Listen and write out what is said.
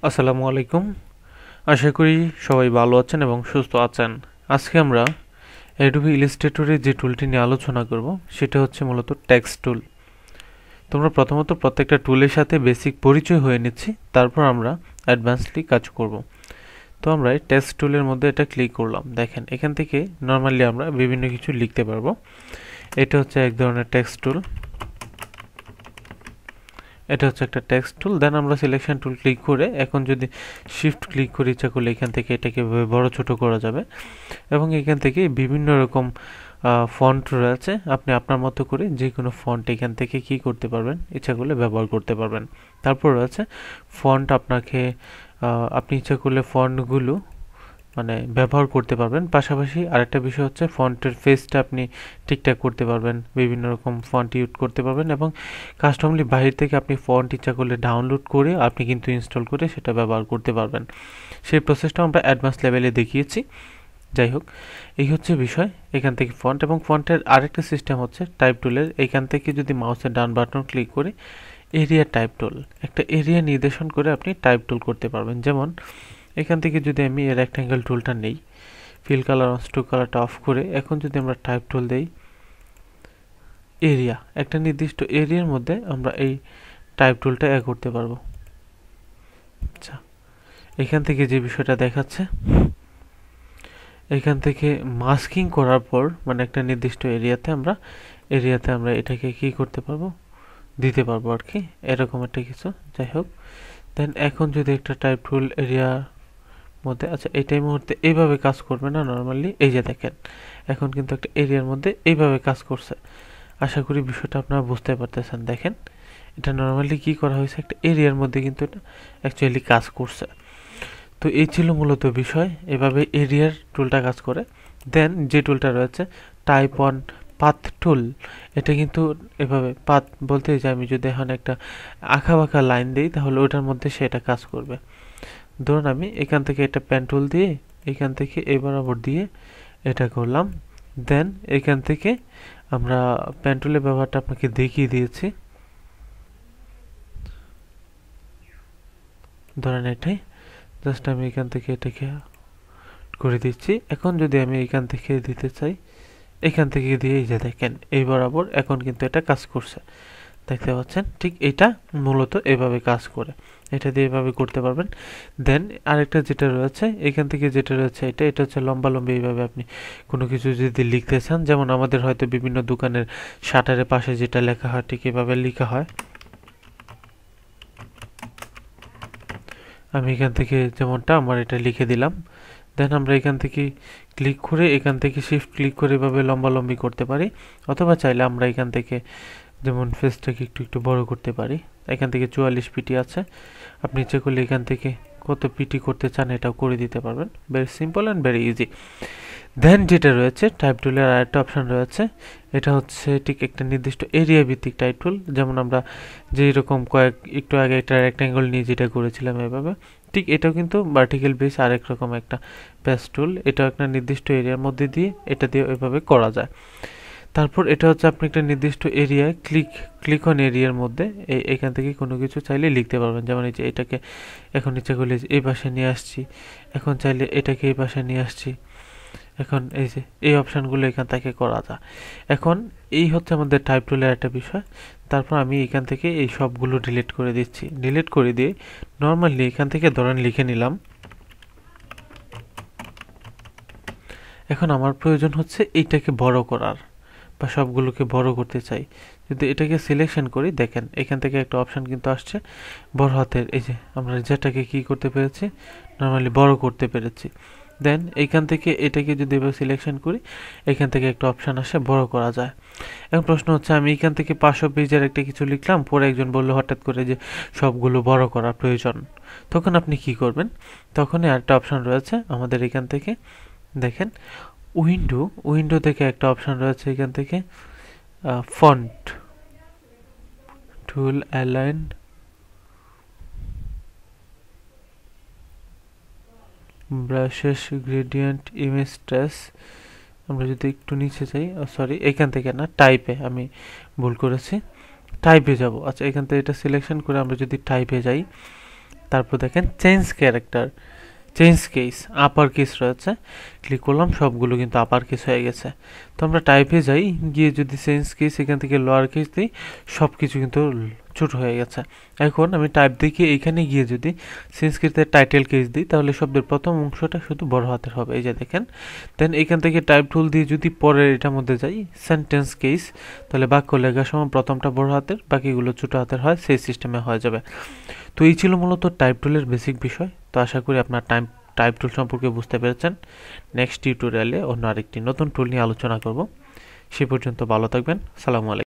আসসালামু আলাইকুম। আশা করি সবাই ভালো আছেন এবং সুস্থ আছেন। আজকে আমরা অ্যাডোবি ইলাস্ট্রেটরের যে টুলটি নিয়ে আলোচনা করব সেটা হচ্ছে মূলত টেক্সট টুল। তোমরা প্রথমত প্রত্যেকটা টুলের সাথে বেসিক পরিচয় হয়ে নিচ্ছি, তারপর আমরা অ্যাডভান্সলি কাজ করব। তো আমরা টেক্সট টুলের মধ্যে এটা ক্লিক করলাম। দেখেন এখান থেকে নর্মালি আমরা বিভিন্ন কিছু লিখতে পারবো। এটা হচ্ছে এক ধরনের টেক্সট টুল। এটা হচ্ছে একটা টেক্সট টুল। দেন আমরা সিলেকশন টুল ক্লিক করে এখন যদি শিফট ক্লিক করে ইচ্ছা করলে এখান থেকে এটাকে বড় ছোট করা যাবে এবং এখান থেকে বিভিন্ন রকম ফন্ট রয়েছে। আপনি আপনার মতো করে যে কোনো ফন্ট এখান থেকে কি করতে পারবেন, ইচ্ছা করলে ব্যবহার করতে পারবেন। তারপর রয়েছে ফন্ট, আপনি ইচ্ছা করলে ফন্টগুলো ব্যবহার করতে পারবেন। পাশাপাশি আরেকটা বিষয় হচ্ছে ফন্টের ফেসটা আপনি ঠিকঠাক করতে পারবেন, বিভিন্ন রকম ফন্ট ইউজ করতে পারবেন এবং কাস্টমলি বাহির থেকে আপনি ফন্ট ইচ্ছা করলে ডাউনলোড করে আপনি কিন্তু ইনস্টল করে সেটা ব্যবহার করতে পারবেন। সেই প্রসেসটা আমরা অ্যাডভান্স লেভেলে দেখিয়েছি। যাই হোক, এই হচ্ছে বিষয়। এখান থেকে ফন্ট এবং ফন্টের আরেকটা সিস্টেম হচ্ছে টাইপ টুলের। এখান থেকে যদি মাউসের ডান বাটন ক্লিক করে এরিয়া টাইপ টুল, একটা এরিয়া নির্দেশন করে আপনি টাইপ টুল করতে পারবেন। যেমন এখান থেকে যদি আমি এই রেক্ট্যাঙ্গেল টুলটা নেই, ফিল কালার স্ট্রোক কালারটা অফ করে এখন যদি আমরা টাইপ টুল দেই এরিয়া, একটা নির্দিষ্ট এরিয়ার মধ্যে আমরা এই টাইপ টুলটা করতে পারবো। আচ্ছা, এখান থেকে যে বিষয়টা দেখাচ্ছে, এখান থেকে মাস্কিং করার পর একটা নির্দিষ্ট এরিয়াতে আমরা এটাকে কি করতে পারবো, দিতে পারবো আর কি, এরকম একটা কিছু। যাই হোক, দেন এখন যদি একটা টাইপ টুল এরিয়া মধ্যে, আচ্ছা এইটাই মুহূর্তে এইভাবে কাজ করবে না নর্মালি। এই যে দেখেন এখন কিন্তু একটা এরিয়ার মধ্যে এইভাবে কাজ করছে। আশা করি বিষয়টা আপনারা বুঝতে পারতেছেন। দেখেন এটা নর্মালি কি করা হয়েছে, একটা এরিয়ার মধ্যে কিন্তু এটা অ্যাকচুয়ালি কাজ করছে। তো এই ছিল মূলত বিষয়, এভাবে এরিয়ার টুলটা কাজ করে। দেন যে টুলটা রয়েছে টাইপ অন পাথ টুল, এটা কিন্তু এভাবে পাথ বলতে যে আমি যদি এখন একটা আঁকা বাঁকা লাইন দিই তাহলে ওটার মধ্যে সেটা কাজ করবে। ধরুন আমি এখান থেকে এটা পেন টুল দিয়ে এখান থেকে এই বরাবর দিয়ে এটা করলাম। দেন এখান থেকে আমরা পেন টুলের ব্যবহারটা আপনাকে দেখিয়ে দিয়েছি। ধরেন এটাই জাস্ট আমি এখান থেকে এটাকে করে দিচ্ছি। এখন যদি আমি এখান থেকে দিতে চাই, এখান থেকে দিয়ে এই যে দেখেন এই বরাবর এখন কিন্তু এটা কাজ করছে, দেখতে পাচ্ছেন। ঠিক এটা মূলত এভাবে কাজ করে, এটা দিয়ে এভাবে করতে পারবেন। দেন আরেকটা যেটা রয়েছে এখান থেকে যেটা রয়েছে এটা হচ্ছে লম্বা লম্বা। এইভাবে আপনি কোনো কিছু যদি লিখতে চান, যেমন আমাদের হয়তো বিভিন্ন দোকানের শাটারের পাশে যেটা লেখা হয় ঠিক এভাবে লেখা হয়। আমি এখান থেকে যেমনটা আমার এটা লিখে দিলাম। দেন আমরা এখান থেকে ক্লিক করে এখান থেকে শিফট ক্লিক করে এভাবে লম্বালম্বি করতে পারি, অথবা চাইলে আমরা এখান থেকে যেমন ফেসটাকে একটু একটু বড় করতে পারি। এখান থেকে 44 পিটি আছে, আপনি ইচ্ছে করলে এখান থেকে কত পিটি করতে চান এটাও করে দিতে পারবেন। Very simple and very easy. Then যেটা রয়েছে টাইপ টুলের আরেকটা অপশান রয়েছে, এটা হচ্ছে ঠিক একটা নির্দিষ্ট এরিয়া ভিত্তিক টাইপ টুল। যেমন আমরা যেই রকম একটু আগে একটা রেক্ট্যাঙ্গল নিয়ে যেটা করেছিলাম এভাবে, ঠিক এটাও কিন্তু ভার্টিক্যাল বেস আরেক রকম একটা পেজ টুল। এটাও একটা নির্দিষ্ট এরিয়ার মধ্যে দিয়ে এটা দিয়ে এভাবে করা যায়। তারপর এটা হচ্ছে আপনি একটা নির্দিষ্ট এরিয়ায় ক্লিক অন এরিয়ার মধ্যে এখান থেকে কোনো কিছু চাইলে লিখতে পারবেন। যেমন এই যে এটাকে এখন ইচ্ছা করলে এই পাশে নিয়ে আসছি, এখন চাইলে এটাকে এই পাশে নিয়ে আসছি। এখন এই যে এই অপশানগুলো এখান থেকে করা যায়। এখন এই হচ্ছে আমাদের টাইপ টুলের একটা বিষয়। তারপর আমি এখান থেকে এই সবগুলো ডিলিট করে দিচ্ছি। ডিলিট করে দিয়ে নর্মালি এখান থেকে ধরেন লিখে নিলাম। এখন আমার প্রয়োজন হচ্ছে এইটাকে বড় করার বা সবগুলোকে বড় করতে চাই। যদি এটাকে সিলেকশন করি, দেখেন এখান থেকে একটা অপশান কিন্তু আসছে বড় হাতের। এই যে আমরা যেটাকে কি করতে পেরেছি, নর্মালি বড় করতে পেরেছি। দেন এইখান থেকে এটাকে যদি এবার সিলেকশন করি, এখান থেকে একটা অপশান আসে বড় করা যায়। এখন প্রশ্ন হচ্ছে আমি এখান থেকে 500 পেজের একটা কিছু লিখলাম, পরে একজন বললো হঠাৎ করে যে সবগুলো বড় করার প্রয়োজন, তখন আপনি কি করবেন? তখনই আরেকটা অপশান রয়েছে আমাদের এখান থেকে, দেখেন উইন্ডো থেকে একটা অপশান রয়েছে এখান থেকে font tool align brushes gradient image trace. আমরা যদি একটু নিচে যাই, সরি এখান থেকে না, টাইপে আমি ভুল করেছি, টাইপে যাব। আচ্ছা এখান থেকে এটা সিলেকশন করে আমরা যদি টাইপে যাই, তারপর দেখেন change character, change case, upper case রয়েছে, ক্লিক করলাম, সবগুলো কিন্তু আপার কেস হয়ে গেছে। তো আমরা টাইপে যাই, গিয়ে যদি চেঞ্জ কেস এখান থেকে লোয়ার কেস দিই, সব কিছু কিন্তু ছোট হয়ে গেছে। এখন আমি টাইপ দেখে এখানে গিয়ে যদি চেঞ্জ কেসে টাইটেল কেস দিই, তাহলে শব্দের প্রথম অংশটা শুধু বড় হাতের হবে, এই যে দেখেন। দেন এখান থেকে টাইপ টুল দিয়ে যদি পরের এটার মধ্যে যাই, সেন্টেন্স কেস, তাহলে বাক্য লেখার সময় প্রথমটা বড় হাতের, বাকিগুলো ছোট হাতের হয়, সেই সিস্টেমে হয়ে যাবে। তো এই ছিল মূলত টাইপ টুলের বেসিক বিষয়। তো আশা করি আপনার টাইপ টুল সম্পর্কে বুঝতে পেরেছেন। নেক্সট টিউটোরিয়ালে অন্য আরেকটি নতুন টুল নিয়ে আলোচনা করব। সে পর্যন্ত ভালো থাকবেন। সালামু আলাইকুম।